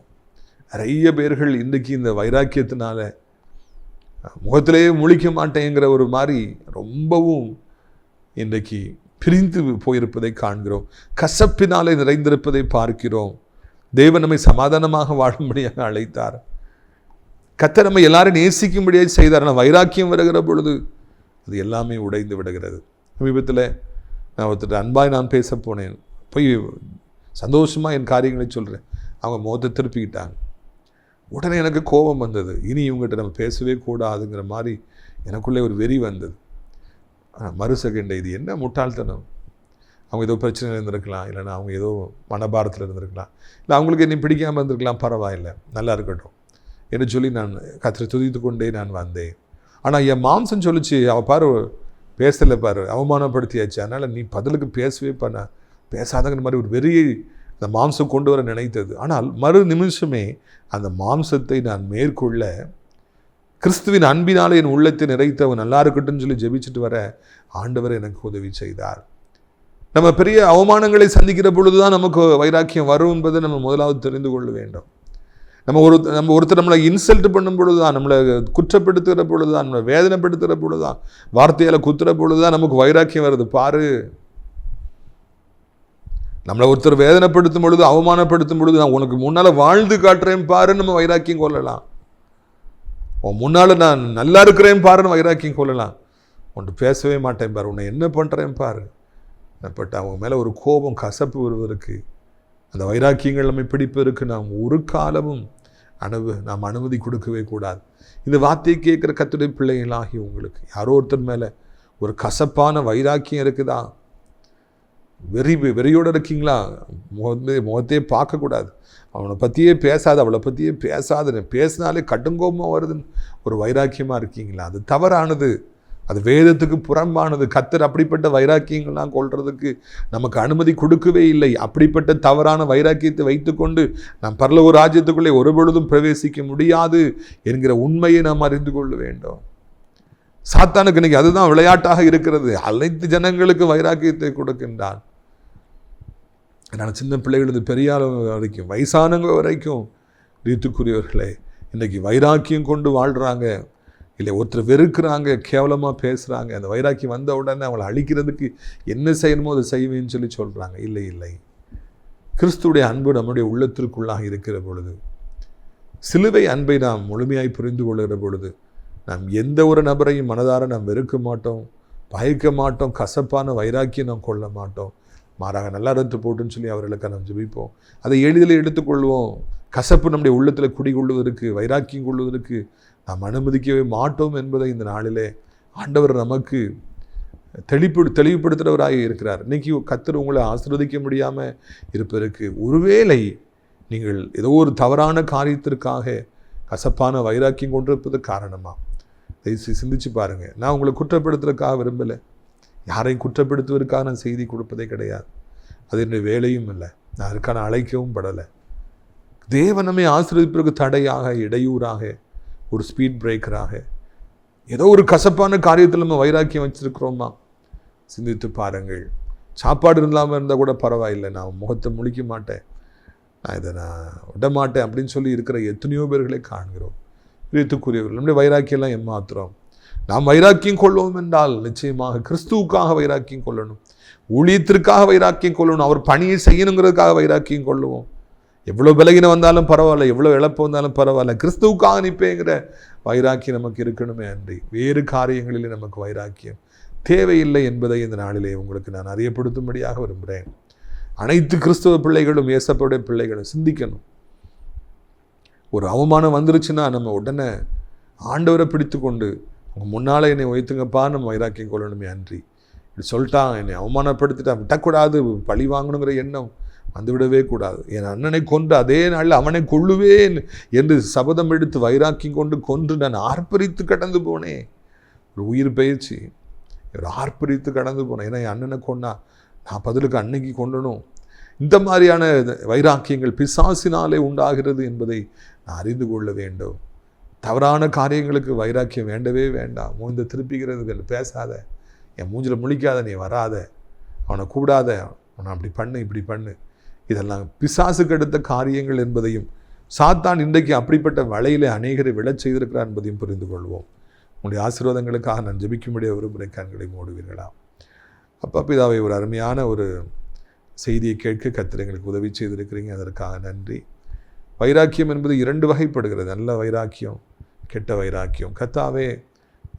நிறைய பேர்கள் இன்றைக்கு இந்த வைராக்கியத்தினால முகத்திலேயே முழிக்க மாட்டேங்கிற ஒரு மாதிரி ரொம்பவும் இன்றைக்கு பிரிந்து போயிருப்பதை காண்கிறோம். கசப்பினாலே நிறைந்திருப்பதை பார்க்கிறோம். தேவன் நம்மை சமாதானமாக வாழும்படியாக அழைத்தார். கர்த்தர் நம்மை எல்லாரும் நேசிக்கும்படியாக செய்தார். ஆனால் வைராக்கியம் வருகிற பொழுது அது எல்லாமே உடைந்து விடுகிறது. சமீபத்தில் நான் ஒருத்தர் அன்பாய் நான் பேச போனேன். போய் சந்தோஷமாக என் காரியங்களை சொல்கிறேன். அவங்க முகத்தை திருப்பிக்கிட்டாங்க. உடனே எனக்கு கோபம் வந்தது. இனி இவங்ககிட்ட நம்ம பேசவே கூடாதுங்கிற மாதிரி எனக்குள்ளே ஒரு வெறி வந்தது. மறு செகண்ட் இது என்ன முட்டாள்தனம். அவங்க ஏதோ பிரச்சனையில் இருந்திருக்கலாம், இல்லைன்னா அவங்க ஏதோ மனபாரத்தில் இருந்திருக்கலாம், இல்லை அவங்களுக்கு என்னை பிடிக்காமல் இருந்திருக்கலாம், பரவாயில்லை, நல்லா இருக்கட்டும் என்று சொல்லி நான் கர்த்தரை துதித்து கொண்டே நான் வந்தேன். ஆனால் என் மாம்சம் சொல்லிச்சு, அவள் பாரு பேசலை, பாரு அவமானப்படுத்தியாச்சு, அதனால் நீ பதிலுக்கு பேசவே பேசாதங்கிற மாதிரி ஒரு வெறியை அந்த மாம்சம் கொண்டு வர நினைத்தது. ஆனால் மறு நிமிஷமே அந்த மாம்சத்தை நான் மேற்கொள்ள கிறிஸ்துவின் அன்பினாலே என் உள்ளத்தை நிறைத்தவன் நல்லா இருக்கட்டும்னு சொல்லி ஜெபிச்சுட்டு வர ஆண்டவர் எனக்கு உதவி செய்தார். நம்ம பெரிய அவமானங்களை சந்திக்கிற பொழுதுதான் நமக்கு வைராக்கியம் வரும் என்பதை நம்ம முதலாவது தெரிந்து கொள்ள வேண்டும். நம்ம ஒருத்தர் நம்மளை இன்சல்ட் பண்ணும் பொழுதுதான், நம்மளை குற்றப்படுத்துகிற பொழுதுதான், நம்மளை வேதனைப்படுத்துகிற பொழுதுதான், வார்த்தையால் குத்துற பொழுதுதான் நமக்கு வைராக்கியம் வருது. பாரு, நம்மளை ஒருத்தர் வேதனைப்படுத்தும் பொழுது, அவமானப்படுத்தும் பொழுது, நான் உனக்கு முன்னால் வாழ்ந்து காட்டுறேன் பாருன்னு நம்ம வைராக்கியம் கொள்ளலாம். உன் முன்னால் நான் நல்லா இருக்கிறேன் பாருன்னு வைராக்கியம் கொள்ளலாம். உன்ட்டு பேசவே மாட்டேன் பாரு, உன்னை என்ன பண்ணுறேன் பாரு. பட் அவங்க மேலே ஒரு கோபம், கசப்பு வருவதற்கு, அந்த வைராக்கியங்கள் நம்மை பிடிப்பதற்கு நாம் ஒரு காலமும் நாம் அனுமதி கொடுக்கவே கூடாது. இந்த வார்த்தையை கேட்குற கர்த்தருடைய பிள்ளைகளாகி உங்களுக்கு யாரோ ஒருத்தர் மேலே ஒரு கசப்பான வைராக்கியம் இருக்குதா? வெறியோடு இருக்கீங்களா? முகத்தையே பார்க்கக்கூடாது, அவனை பற்றியே பேசாது, அவளை பற்றியே பேசாது, பேசினாலே கடுங்கோபமாக வருதுன்னு ஒரு வைராக்கியமாக இருக்கீங்களா? அது தவறானது, அது வேதத்துக்கு புறம்பானது. கர்த்தர் அப்படிப்பட்ட வைராக்கியங்கள்லாம் கொள்றதுக்கு நமக்கு அனுமதி கொடுக்கவே இல்லை. அப்படிப்பட்ட தவறான வைராக்கியத்தை வைத்துக்கொண்டு நாம் பரலோக ராஜ்யத்துக்குள்ளே ஒரு பொழுதும் பிரவேசிக்க முடியாது என்கிற உண்மையை நாம் அறிந்து கொள்ள வேண்டும். சாத்தானுக்கு இன்னைக்கு அதுதான் விளையாட்டாக இருக்கிறது. அனைத்து ஜனங்களுக்கு வைராக்கியத்தை கொடுக்கின்றான். நான் சின்ன பிள்ளைகளது பெரியாளவங்க வரைக்கும், வயசானவங்க வரைக்கும், ரீத்துக்குரியவர்களே, இன்றைக்கி வைராக்கியம் கொண்டு வாழ்கிறாங்க. இல்லை ஒருத்தர் வெறுக்கிறாங்க, கேவலமாக பேசுகிறாங்க. அந்த வைராக்கியம் வந்த உடனே அவங்களை அழிக்கிறதுக்கு என்ன செய்யணுமோ அதை செய்வேன்னு சொல்கிறாங்க. இல்லை, கிறிஸ்துடைய அன்பு நம்முடைய உள்ளத்திற்குள்ளாக இருக்கிற பொழுது, சிலுவை அன்பை நாம் முழுமையாய் புரிந்து கொள்கிற பொழுது, நாம் எந்த ஒரு நபரையும் மனதார நாம் வெறுக்க மாட்டோம், பயக்க மாட்டோம், கசப்பான வைராக்கியம் நாம் கொள்ள மாட்டோம். மாறாக நல்லா ரத்து போட்டுன்னு சொல்லி அவர்களுக்கு நாம் ஜெபிப்போம். அதை எளிதில் எடுத்துக்கொள்வோம். கசப்பு நம்முடைய உள்ளத்தில் குடிகொள்வதற்கு, வைராக்கியம் கொள்வதற்கு நாம் அனுமதிக்கவே மாட்டோம் என்பதை இந்த நாளிலே ஆண்டவர் நமக்கு தெளிவுபடுத்துகிறவராக இருக்கிறார். இன்றைக்கி கர்த்தர் உங்களை ஆசீர்வதிக்க முடியாமல் இருப்பதற்கு ஒருவேளை நீங்கள் ஏதோ ஒரு தவறான காரியத்திற்காக கசப்பான வைராக்கியம் கொண்டிருப்பது காரணமாக சிந்திச்சு பாருங்கள். நான் உங்களை குற்றப்படுத்துறதுக்காக விரும்பலை, யாரையும் குற்றப்படுத்துவதற்காக நான் செய்தி கொடுப்பதே கிடையாது. அது என்னுடைய வேலையும் இல்லை, நான் அதற்கான அழைக்கவும் படலை. தேவனமே ஆசீர்வதிப்பதற்கு தடையாக, இடையூறாக, ஒரு ஸ்பீட் பிரேக்கராக ஏதோ ஒரு கசப்பான காரியத்தில் நம்ம வைராக்கியம் வச்சுருக்கிறோமா? சிந்தித்து பாருங்கள். சாப்பாடு இல்லாமல் இருந்தால் கூட பரவாயில்லை, நான் முகத்தை முழிக்க மாட்டேன், நான் விட மாட்டேன் அப்படின்னு சொல்லி இருக்கிற எத்தனையோ பேர்களை காண்கிறோம். பிரியத்துக்குரியவர்கள், நம்முடைய வைராக்கியெல்லாம் ஏமாத்துறோம். நாம் வைராக்கியம் கொள்வோம் என்றால் நிச்சயமாக கிறிஸ்துவுக்காக வைராக்கியம் கொள்ளணும், ஊழியத்திற்காக வைராக்கியம் கொள்ளணும், அவர் பணியை செய்யணுங்கிறதுக்காக வைராக்கியம் கொள்ளுவோம். எவ்வளோ விலகின வந்தாலும் பரவாயில்ல, எவ்வளோ இழப்பு வந்தாலும் பரவாயில்ல, கிறிஸ்துவுக்காக நிற்பேங்கிற வைராக்கியம் நமக்கு இருக்கணுமே அன்றி வேறு காரியங்களிலே நமக்கு வைராக்கியம் தேவையில்லை என்பதை இந்த நாளிலே உங்களுக்கு நான் அறியப்படுத்தும்படியாக விரும்புகிறேன். அனைத்து கிறிஸ்தவ பிள்ளைகளும், இயேசுவுடைய பிள்ளைகளும் சிந்திக்கணும். ஒரு அவமானம் வந்துருச்சுன்னா நம்ம உடனே ஆண்டவரை பிடித்து கொண்டு அவங்க முன்னால் என்னை வைத்துங்கப்பா நம்ம வைராக்கியம் கொள்ளணுமே அன்றி, இப்படி சொல்லிட்டான், என்னை அவமானப்படுத்திட்டான், விட்டக்கூடாது, பழி வாங்கணுங்கிற எண்ணம் வந்துவிடவே கூடாது. என் அண்ணனை கொன்று அதே நாளில் அவனை கொள்ளுவேன் என்று சபதம் எடுத்து வைராக்கியம் கொன்று நான் ஆர்ப்பரித்து கடந்து போனேன். ஒரு உயிர் பயிற்சி, ஒரு ஆர்ப்பரித்து கடந்து போனேன். ஏன்னா என் அண்ணனை கொண்டா நான் பதிலுக்கு அன்னைக்கு கொண்டணும். இந்த மாதிரியான வைராக்கியங்கள் பிசாசினாலே உண்டாகிறது என்பதை நான் அறிந்து கொள்ள வேண்டும். தவறான காரியங்களுக்கு வைராக்கியம் வேண்டவே வேண்டாம். மூஞ்ச திருப்பிக்கிறது, பேசாத, என் மூஞ்சில் முழிக்காத, நீ வராத, அவனை கூடாத, அவனை அப்படி பண்ணு இப்படி பண்ணு, இதெல்லாம் பிசாசுக்கு அடுத்த காரியங்கள் என்பதையும், சாத்தான் இன்றைக்கு அப்படிப்பட்ட வலையிலே அநேகரை விழச் செய்திருக்கிறார் என்பதையும் புரிந்து கொள்வோம். உங்களுடைய ஆசீர்வாதங்களுக்காக நான் ஜெபிக்கும்படிய ஒரு முறை கண்களை மூடுவீர்களா? அப்பா பிதாவை, ஒரு அருமையான ஒரு செய்தியை கேட்க கர்த்தர் எங்களுக்கு உதவி செய்திருக்கிறீங்க, அதற்காக நன்றி. வைராக்கியம் என்பது 2 வகைப்படுகிறது, நல்ல வைராக்கியம், கெட்ட வைராக்கியம். கர்த்தாவே,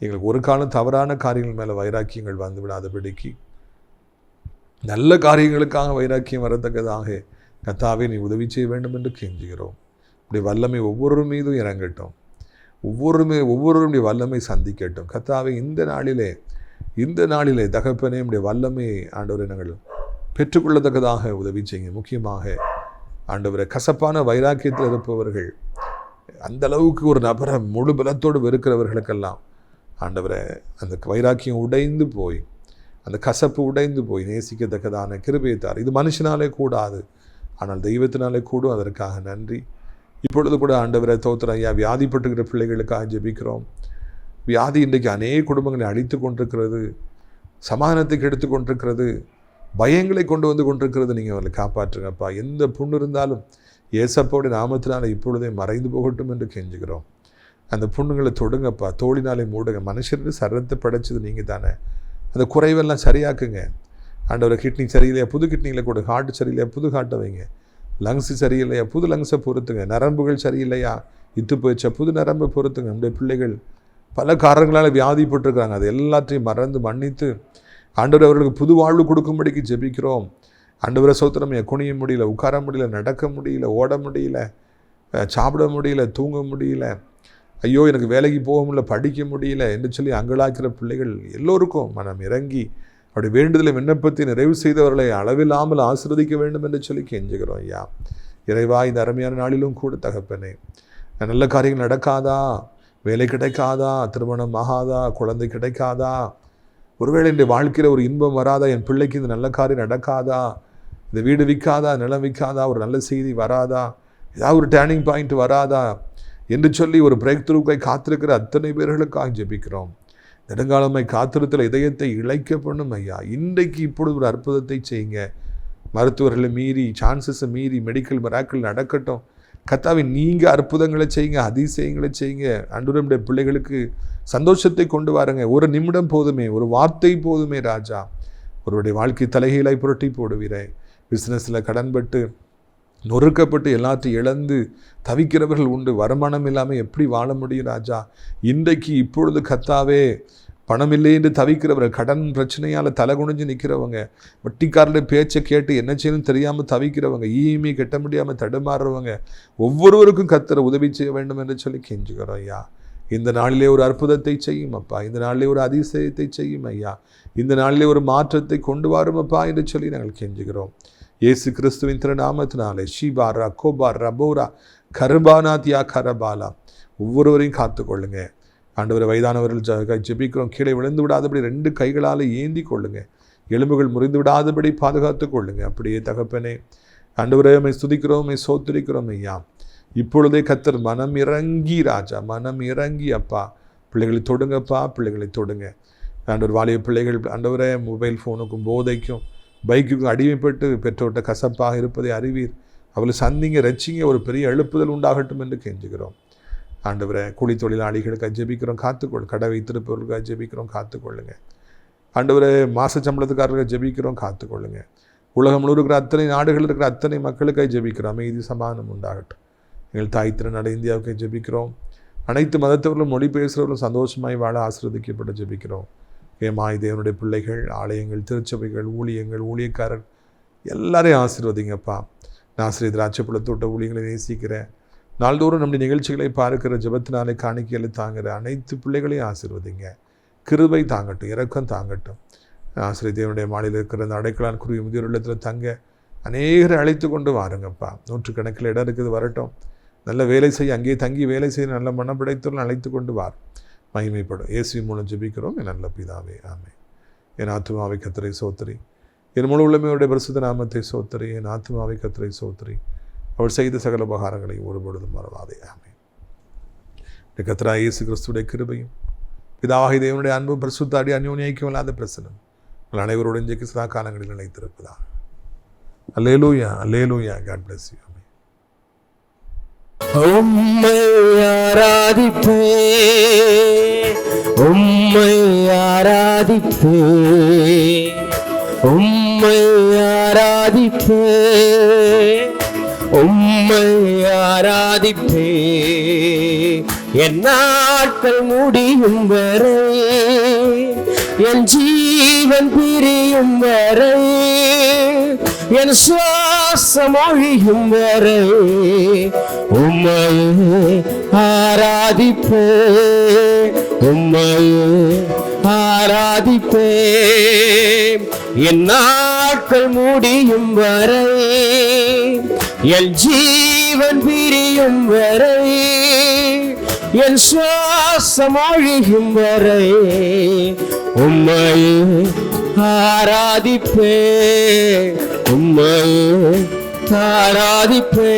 எங்களுக்கு ஒரு காலம் தவறான காரியங்கள் மேலே வைராக்கியங்கள் வந்து விடாதபடிக்கு நல்ல காரியங்களுக்காக வைராக்கியம் வரத்தக்கதாக கர்த்தாவே நீ உதவி செய்ய வேண்டும் என்று கெஞ்சுகிறோம். இப்படி வல்லமை ஒவ்வொரு மீதும் இறங்கட்டும், ஒவ்வொருவருடைய வல்லமை சந்திக்கட்டும். கர்த்தாவே, இந்த நாளிலே தகப்பனே நம்முடைய வல்லமை ஆண்டவரை நாங்கள் பெற்றுக்கொள்ளத்தக்கதாக உதவி செய்யுங்க. முக்கியமாக ஆண்டவரை, கசப்பான வைராக்கியத்தில் இருப்பவர்கள், அந்த அளவுக்கு ஒரு நபரை முழு பலத்தோடு வெறுக்கிறவர்களுக்கெல்லாம் ஆண்டவரை அந்த வைராக்கியம் உடைந்து போய், அந்த கசப்பு உடைந்து போய் நேசிக்கத்தக்கதான கிருபையை தார். இது மனுஷனாலே கூடாது, ஆனால் தெய்வத்தினாலே கூடும். அதற்காக நன்றி. இப்பொழுது கூட ஆண்டவரை தோத்திரம் ஐயா, வியாதிப்பட்டுக்கிற பிள்ளைகளுக்காக ஜெபிக்கிறோம். வியாதி இன்றைக்கு அநேக குடும்பங்களை அழித்து கொண்டிருக்கிறது, சமாதானத்துக்கு எடுத்து கொண்டிருக்கிறது, பயங்களை கொண்டு வந்து கொண்டிருக்கிறது. நீங்கள் அவர்களை காப்பாற்றுங்கப்பா. எந்த புண்ணு இருந்தாலும் ஏசப்பாவுடைய நாமத்தினால இப்பொழுதே மறைந்து போகட்டும் என்று கெஞ்சுகிறோம். அந்த புண்ணுங்களை தொடுங்கப்பா, தோளினாலே மூடுங்க. மனுஷருக்கு சரத்தை படைச்சது நீங்கள் தானே, அந்த குறைவெல்லாம் சரியாக்குங்க. ஆண்டவரை கிட்னி சரியில்லையா, புது கிட்னியில் கூட. ஹார்ட் சரியில்லையா, புது ஹார்ட்டை வைங்க. லங்ஸு சரியில்லையா, புது லங்ஸை பொறுத்துங்க. நரம்புகள் சரியில்லையா, இத்து போயிடுச்சா, புது நரம்பை பொறுத்துங்க. நம்முடைய பிள்ளைகள் பல காரணங்களால் வியாதிப்பட்டிருக்கிறாங்க. அது எல்லாத்தையும் மறந்து மன்னித்து ஆண்டவர் அவர்களுக்கு புது வாழ்வு கொடுக்கும்படிக்கு ஜெபிக்கிறோம். ஆண்டவரை சோத்திரம். குனிய முடியல, உட்கார முடியல, நடக்க முடியல, ஓட முடியல, சாப்பிட முடியல, தூங்க முடியல, ஐயோ எனக்கு வேலைக்கு போக முடியல, படிக்க முடியல என்று சொல்லி அங்கலாக்கிற பிள்ளைகள் எல்லோருக்கும் மனம் இறங்கி அப்படி வேண்டுதலை விண்ணப்பத்தை நிறைவு செய்தவர்களை அளவில்லாமல் ஆசீர்வதிக்க வேண்டும் என்று சொல்லி கெஞ்சுகிறோம். ஐயா இறைவா, இந்த அருமையான நாளிலும் கூட தகப்பனே, நல்ல காரியங்கள் நடக்காதா, வேலை கிடைக்காதா, திருமணம் ஆகாதா, குழந்தை கிடைக்காதா, ஒருவேளை இந்த வாழ்க்கையில் ஒரு இன்பம் வராதா, என் பிள்ளைக்கு இந்த நல்ல காரியம் நடக்காதா, இந்த வீடு விற்காதா, நிலம் விற்காதா, ஒரு நல்ல செய்தி வராதா, ஏதாவது ஒரு டேர்னிங் பாயிண்ட் வராதா என்று சொல்லி ஒரு பிரேக் த்ரூக்காய் காத்திருக்கிற அத்தனை பேர்களுக்காக ஜெபிக்கிறோம். நெடுங்காலமாய் காத்திருத்தல் இதயத்தை இழைக்க பண்ணும் ஐயா. இன்றைக்கு இப்பொழுது ஒரு அற்புதத்தை செய்யுங்க. மருத்துவர்களை மீறி, சான்சஸை மீறி மெடிக்கல் மிராக்கிள் நடக்கட்டும். கர்த்தாவே, நீங்கள் அற்புதங்களை செய்யுங்க, அதிசயங்களை செய்யுங்க. ஆண்டவருடைய பிள்ளைகளுக்கு சந்தோஷத்தை கொண்டு வாருங்க. ஒரு நிமிடம் போதுமே, ஒரு வார்த்தை போதுமே ராஜா. ஒருவருடைய வாழ்க்கை தலைகீழாய் புரட்டி போடுவீரே. பிஸ்னஸில் கடன்பட்டு நொறுக்கப்பட்டு எல்லாத்தையும் இழந்து தவிக்கிறவர்கள் உண்டு. வருமானம் இல்லாமல் எப்படி வாழ முடியும் ராஜா? இன்றைக்கு இப்பொழுது கர்த்தாவே, பணம் இல்லை என்று தவிக்கிறவர்கள், கடன் பிரச்சனையால் தலை குனிஞ்சு நிற்கிறவங்க, வட்டிக்காரருடைய பேச்சை கேட்டு என்ன செய்யணும் தெரியாமல் தவிக்கிறவங்க, இஎம்ஐ கட்ட முடியாமல் தடுமாறுறவங்க, ஒவ்வொருவருக்கும் கர்த்தர் உதவி செய்ய வேண்டும் என்று சொல்லி கெஞ்சுகிறோம் ஐயா. இந்த நாளிலே ஒரு அற்புதத்தை செய்யும் அப்பா. இந்த நாளிலே ஒரு அதிசயத்தை செய்யும் ஐயா. இந்த நாளிலே ஒரு மாற்றத்தை கொண்டு வரும் அப்பா என்று சொல்லி நாங்கள் கெஞ்சுகிறோம். இயேசு கிறிஸ்துவின் திருநாமத்தினாலே ஷீபாரா கோபார் ரபோரா கர்பானாத்தியா கரபாலா ஒவ்வொருவரையும் காத்துக்கொள்ளுங்க. ஆண்டவரை வயதானவர்கள் ஜெபிக்கிறோம். கீழே விழுந்து விடாதபடி 2 கைகளால் ஏந்தி கொள்ளுங்க. எலும்புகள் முறிந்து விடாதபடி பாதுகாத்து கொள்ளுங்க. அப்படியே தகப்பனே, ஆண்டவரை உம்மை ஸ்துதிக்கிறோம், உம்மை சோத்திரிக்கிறோம் ஐயா. இப்பொழுதே கர்த்தர் மனம் இறங்கி ராஜா, மனம் இறங்கி அப்பா பிள்ளைகளை தொடுங்கப்பா, பிள்ளைகளை தொடுங்க. ஆண்டவர் வாலிய பிள்ளைகள் ஆண்டவரே மொபைல் ஃபோனுக்கும் போதைக்கும் பைக்குக்கும் அடிமைப்பட்டு பெற்றோர்கிட்ட கசப்பாக இருப்பதை அறிவீர். அவளை சந்திங்க, ரசிங்க, ஒரு பெரிய எழுப்புதல் உண்டாகட்டும் என்று கெஞ்சுகிறோம். ஆண்டவரை கூலி தொழிலாளிகளுக்காக ஜெபிக்கிறோம், காத்துக்கொள். கடை வைத்திருப்பவர்களுக்காக ஜெபிக்கிறோம், காத்துக்கொள்ளுங்க. ஆண்டவரை மாச சம்பளத்துக்காரர்கள் ஜெபிக்கிறோம், காத்துக்கொள்ளுங்க. உலகம் முழு இருக்கிற அத்தனை நாடுகள் இருக்கிற அத்தனை மக்களுக்காக ஜெபிக்கிறோம். அமைதி சமாதானம் உண்டாகட்டும். எங்கள் தாய் திருநாடு இந்தியாவுக்கு ஜெபிக்கிறோம். அனைத்து மதத்தவர்களும் மொழி பேசுகிறவர்களும் சந்தோஷமாய் வாழ ஆசீர்வதிக்கப்பட்டு ஜெபிக்கிறோம். ஏமாய் தேவனுடைய பிள்ளைகள், ஆலயங்கள், திருச்சபைகள், ஊழியங்கள், ஊழியக்காரர் எல்லாரையும் ஆசீர்வதிங்கப்பா. நாசிரியர் திராட்சைப்பழத்தோட்ட ஊழியங்களை நேசிக்கிறேன். நாள்தோறும் நம்முடைய நிகழ்ச்சிகளை பார்க்கிற ஜெபத்தினாலே காணிக்கையில் தாங்குகிற அனைத்து பிள்ளைகளையும் ஆசீர்வதிங்க. கிருபை தாங்கட்டும், இரக்கம் தாங்கட்டும். ஆசிரியர் தேவனுடைய மாலையில் இருக்கிற அந்த அடைக்கலான் குருவி முதியோர் இல்லத்தில் தங்க அநேகரை அழைத்து கொண்டு வாருங்கப்பா. 100 இடம் இருக்குது, வரட்டும். நல்ல வேலை செய்ய, அங்கேயே தங்கி வேலை செய்ய நல்ல மனம் படைத்தவர்கள் அழைத்து கொண்டு வார். மகிமைப்படும். இயேசுவின் மூலம் ஜெபிக்கிறோம் என் நல்ல பிதாவே, ஆமென். என் ஆத்துமாவை கர்த்தரை சோத்திரி, என் முழு உள்ளமையுடைய பரிசுத்த நாமத்தை சோத்திரி. என் ஆத்துமாவை கர்த்தரை சோத்திரி, அவர் செய்த சகல உபகாரங்களை ஒருபொழுதும் மறவாதே, ஆமென். கர்த்தராகிய இயேசு கிறிஸ்துடைய கிருபையும் பிதாவாகிய தேவனுடைய அன்பும் பரிசுத்த அந்யோன்ய ஐக்கியமில்லாத பிரசன்னம் உங்கள் அனைவருடன் இன்றைக்கு சதா காலங்களில் நிலைத்திருப்பதாக. அல்லேலூயா, அல்லேலூயா. God bless you. உம்மை ஆராதிப்பே, உம்மை ஆராதிப்பே, உம்மை ஆராதிப்பே, உம்மை ஆராதிப்பே. என் நாட்கள் முடியும் வரை, என் ஜீவன் பிரியும் வரை, என் சுவாசம் ஒழியும் வரை உம்மை ஆராதிப்பே, உம்மை ஆராதிப்பே. என் நாட்கள் முடியும் வரை, என் ஜீவன் பிரியும் வரை, என் சுவாசம் ஒழியும் வரை உம்மை ஆராதிப்பே, உம்மை ஆராதிப்பே.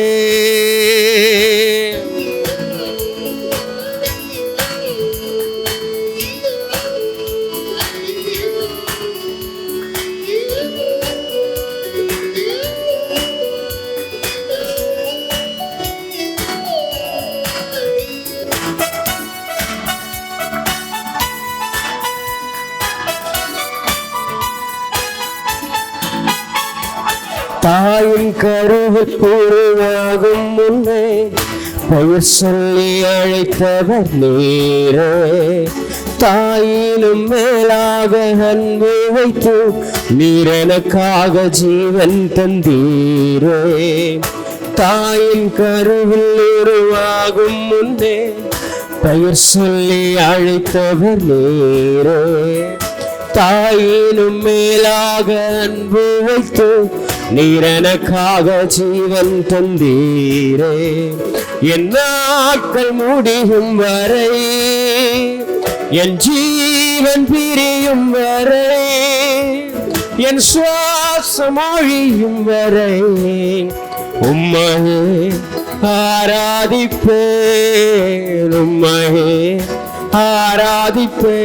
தாயின் கருவில் உருவாகும் முன்னே பெயர் சொல்லி அழைத்தவர் நீரே. தாயினும் மேலாக அன்பு வைத்து நீர் எனக்காக ஜீவன் தந்தீரே. தாயின் கருவில் உருவாகும் முன்னே பெயர் சொல்லி அழைத்தவர் நீரே. தாயினும் மேலாக அன்பு வைத்து நீர் எனக்காக ஜீவன் தந்தீரே. என் நாட்கள் முடியும் வரை, என் ஜீவன் பிரியும் வரை, என் சுவாசம் ஒழியும் வரை உம்மையே ஆராதிப்பேன், உம்மையே ஆராதிப்பேன்.